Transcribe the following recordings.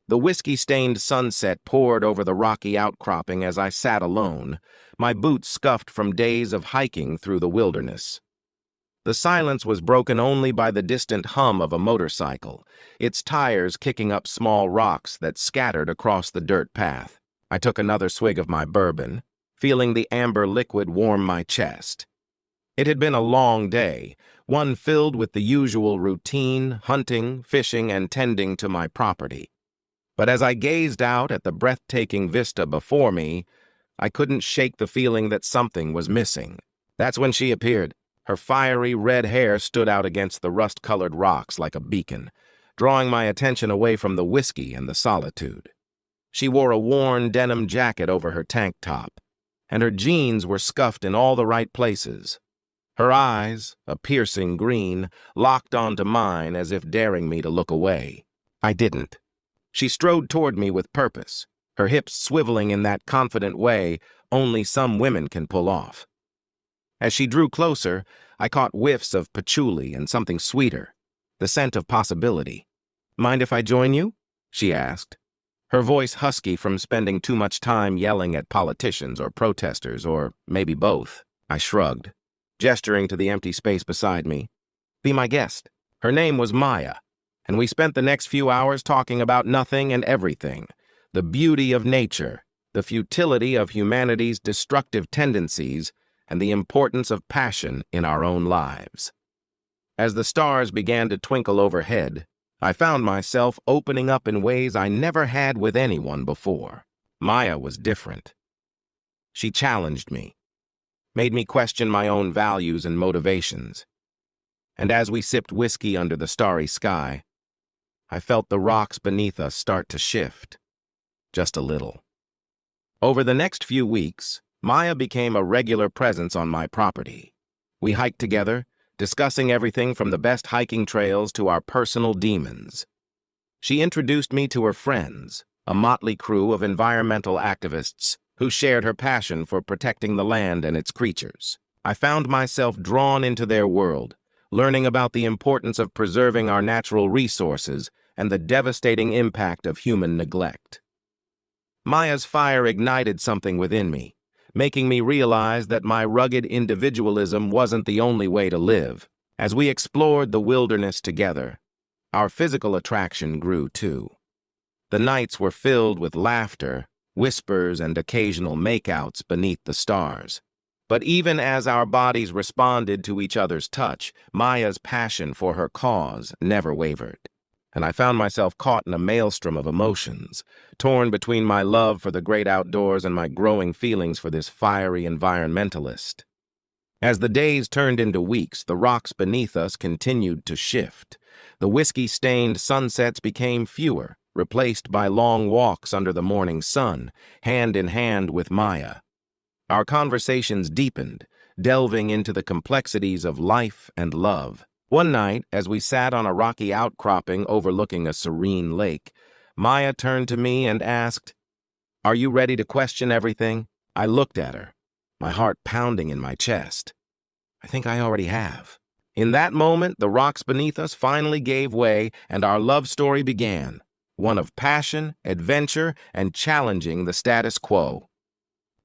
The whiskey-stained sunset poured over the rocky outcropping as I sat alone, my boots scuffed from days of hiking through the wilderness. The silence was broken only by the distant hum of a motorcycle, its tires kicking up small rocks that scattered across the dirt path. I took another swig of my bourbon, feeling the amber liquid warm my chest. It had been a long day, one filled with the usual routine, hunting, fishing, and tending to my property. But as I gazed out at the breathtaking vista before me, I couldn't shake the feeling that something was missing. That's when she appeared. Her fiery red hair stood out against the rust-colored rocks like a beacon, drawing my attention away from the whiskey and the solitude. She wore a worn denim jacket over her tank top, and her jeans were scuffed in all the right places. Her eyes, a piercing green, locked onto mine as if daring me to look away. I didn't. She strode toward me with purpose, her hips swiveling in that confident way only some women can pull off. As she drew closer, I caught whiffs of patchouli and something sweeter, the scent of possibility. "Mind if I join you?" she asked, her voice husky from spending too much time yelling at politicians or protesters, or maybe both. I shrugged, gesturing to the empty space beside me. "Be my guest." Her name was Maya, and we spent the next few hours talking about nothing and everything, the beauty of nature, the futility of humanity's destructive tendencies, and the importance of passion in our own lives. As the stars began to twinkle overhead, I found myself opening up in ways I never had with anyone before. Maya was different. She challenged me, made me question my own values and motivations. And as we sipped whiskey under the starry sky, I felt the rocks beneath us start to shift, just a little. Over the next few weeks, Maya became a regular presence on my property. We hiked together, discussing everything from the best hiking trails to our personal demons. She introduced me to her friends, a motley crew of environmental activists who shared her passion for protecting the land and its creatures. I found myself drawn into their world, learning about the importance of preserving our natural resources and the devastating impact of human neglect. Maya's fire ignited something within me, making me realize that my rugged individualism wasn't the only way to live. As we explored the wilderness together, our physical attraction grew too. The nights were filled with laughter, whispers, and occasional makeouts beneath the stars. But even as our bodies responded to each other's touch, Maya's passion for her cause never wavered. And I found myself caught in a maelstrom of emotions, torn between my love for the great outdoors and my growing feelings for this fiery environmentalist. As the days turned into weeks, the rocks beneath us continued to shift. The whiskey-stained sunsets became fewer, replaced by long walks under the morning sun, hand in hand with Maya. Our conversations deepened, delving into the complexities of life and love. One night, as we sat on a rocky outcropping overlooking a serene lake, Maya turned to me and asked, "Are you ready to question everything?" I looked at her, my heart pounding in my chest. I think I already have. In that moment, the rocks beneath us finally gave way, and our love story began, one of passion, adventure, and challenging the status quo.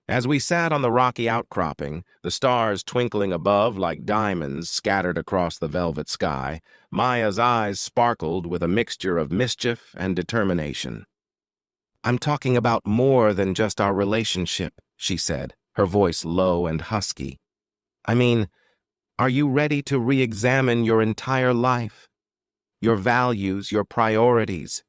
As we sat on the rocky outcropping, the stars twinkling above like diamonds scattered across the velvet sky, Maya's eyes sparkled with a mixture of mischief and determination. "I'm talking about more than just our relationship," she said, her voice low and husky. "I mean, are you ready to re-examine your entire life? Your values, your priorities,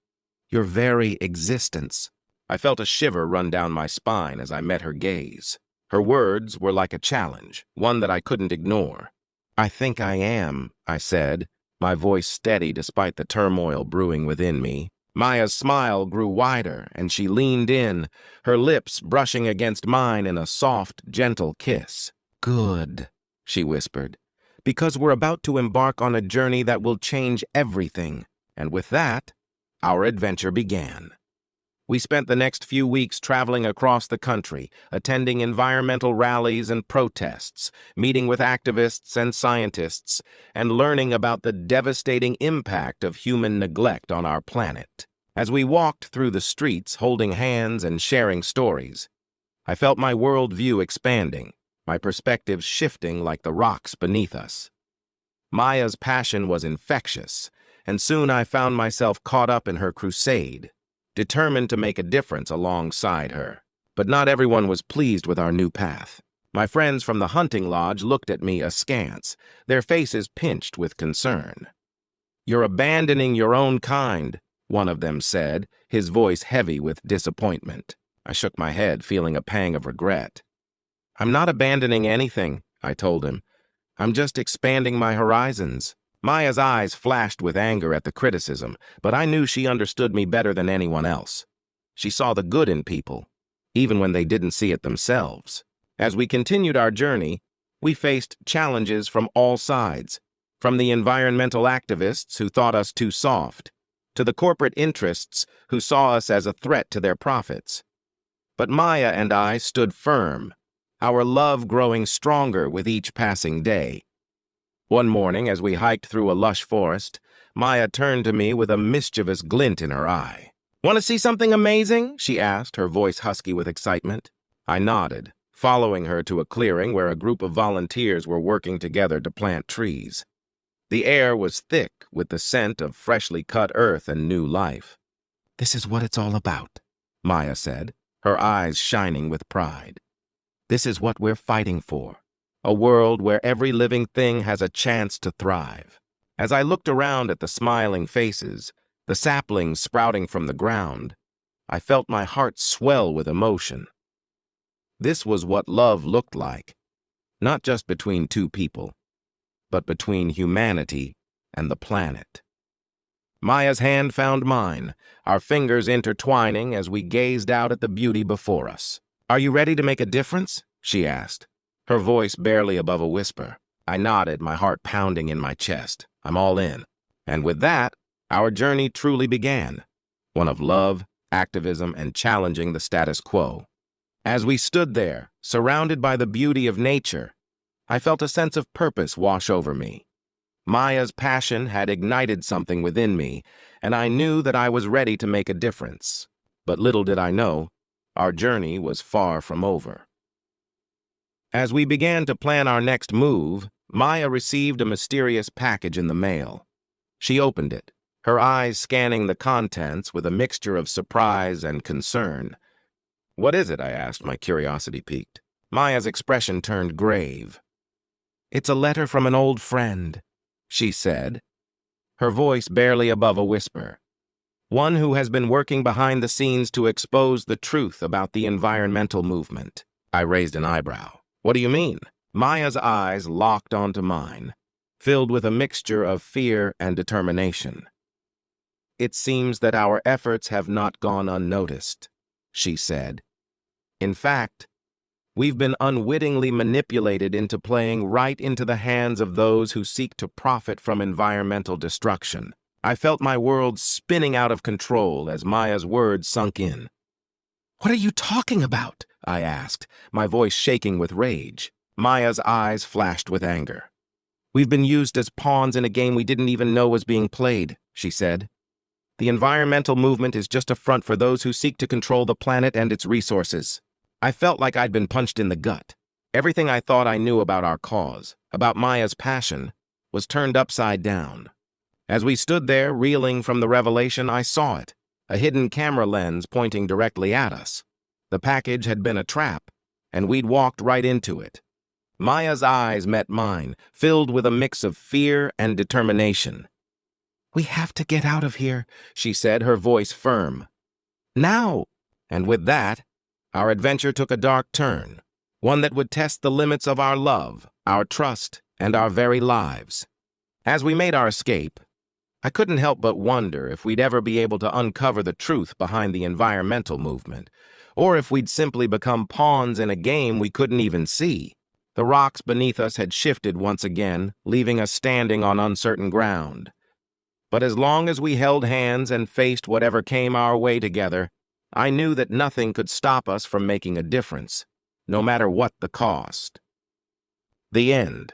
your very existence?" I felt a shiver run down my spine as I met her gaze. Her words were like a challenge, one that I couldn't ignore. "I think I am," I said, my voice steady despite the turmoil brewing within me. Maya's smile grew wider, and she leaned in, her lips brushing against mine in a soft, gentle kiss. "Good," she whispered, "because we're about to embark on a journey that will change everything." And with that, our adventure began. We spent the next few weeks traveling across the country, attending environmental rallies and protests, meeting with activists and scientists, and learning about the devastating impact of human neglect on our planet. As we walked through the streets, holding hands and sharing stories, I felt my worldview expanding, my perspective shifting like the rocks beneath us. Maya's passion was infectious, and soon I found myself caught up in her crusade, determined to make a difference alongside her. But not everyone was pleased with our new path. My friends from the hunting lodge looked at me askance, their faces pinched with concern. "You're abandoning your own kind," one of them said, his voice heavy with disappointment. I shook my head, feeling a pang of regret. "I'm not abandoning anything," I told him. "I'm just expanding my horizons." Maya's eyes flashed with anger at the criticism, but I knew she understood me better than anyone else. She saw the good in people, even when they didn't see it themselves. As we continued our journey, we faced challenges from all sides, from the environmental activists who thought us too soft, to the corporate interests who saw us as a threat to their profits. But Maya and I stood firm, our love growing stronger with each passing day. One morning, as we hiked through a lush forest, Maya turned to me with a mischievous glint in her eye. "Want to see something amazing?" she asked, her voice husky with excitement. I nodded, following her to a clearing where a group of volunteers were working together to plant trees. The air was thick with the scent of freshly cut earth and new life. "This is what it's all about," Maya said, her eyes shining with pride. "This is what we're fighting for. A world where every living thing has a chance to thrive." As I looked around at the smiling faces, the saplings sprouting from the ground, I felt my heart swell with emotion. This was what love looked like, not just between two people, but between humanity and the planet. Maya's hand found mine, our fingers intertwining as we gazed out at the beauty before us. "Are you ready to make a difference?" she asked, her voice barely above a whisper. I nodded, my heart pounding in my chest. I'm all in. And with that, our journey truly began, one of love, activism, and challenging the status quo. As we stood there, surrounded by the beauty of nature, I felt a sense of purpose wash over me. Maya's passion had ignited something within me, and I knew that I was ready to make a difference. But little did I know, our journey was far from over. As we began to plan our next move, Maya received a mysterious package in the mail. She opened it, her eyes scanning the contents with a mixture of surprise and concern. "What is it?" I asked, my curiosity piqued. Maya's expression turned grave. "It's a letter from an old friend," she said, her voice barely above a whisper. "One who has been working behind the scenes to expose the truth about the environmental movement." I raised an eyebrow. "What do you mean?" Maya's eyes locked onto mine, filled with a mixture of fear and determination. "It seems that our efforts have not gone unnoticed," she said. "In fact, we've been unwittingly manipulated into playing right into the hands of those who seek to profit from environmental destruction." I felt my world spinning out of control as Maya's words sunk in. "What are you talking about?" I asked, my voice shaking with rage. Maya's eyes flashed with anger. "We've been used as pawns in a game we didn't even know was being played," she said. "The environmental movement is just a front for those who seek to control the planet and its resources." I felt like I'd been punched in the gut. Everything I thought I knew about our cause, about Maya's passion, was turned upside down. As we stood there, reeling from the revelation, I saw it, a hidden camera lens pointing directly at us. The package had been a trap, and we'd walked right into it. Maya's eyes met mine, filled with a mix of fear and determination. "We have to get out of here," she said, her voice firm. "Now!" And with that, our adventure took a dark turn, one that would test the limits of our love, our trust, and our very lives. As we made our escape, I couldn't help but wonder if we'd ever be able to uncover the truth behind the environmental movement, or if we'd simply become pawns in a game we couldn't even see. The rocks beneath us had shifted once again, leaving us standing on uncertain ground. But as long as we held hands and faced whatever came our way together, I knew that nothing could stop us from making a difference, no matter what the cost. The end.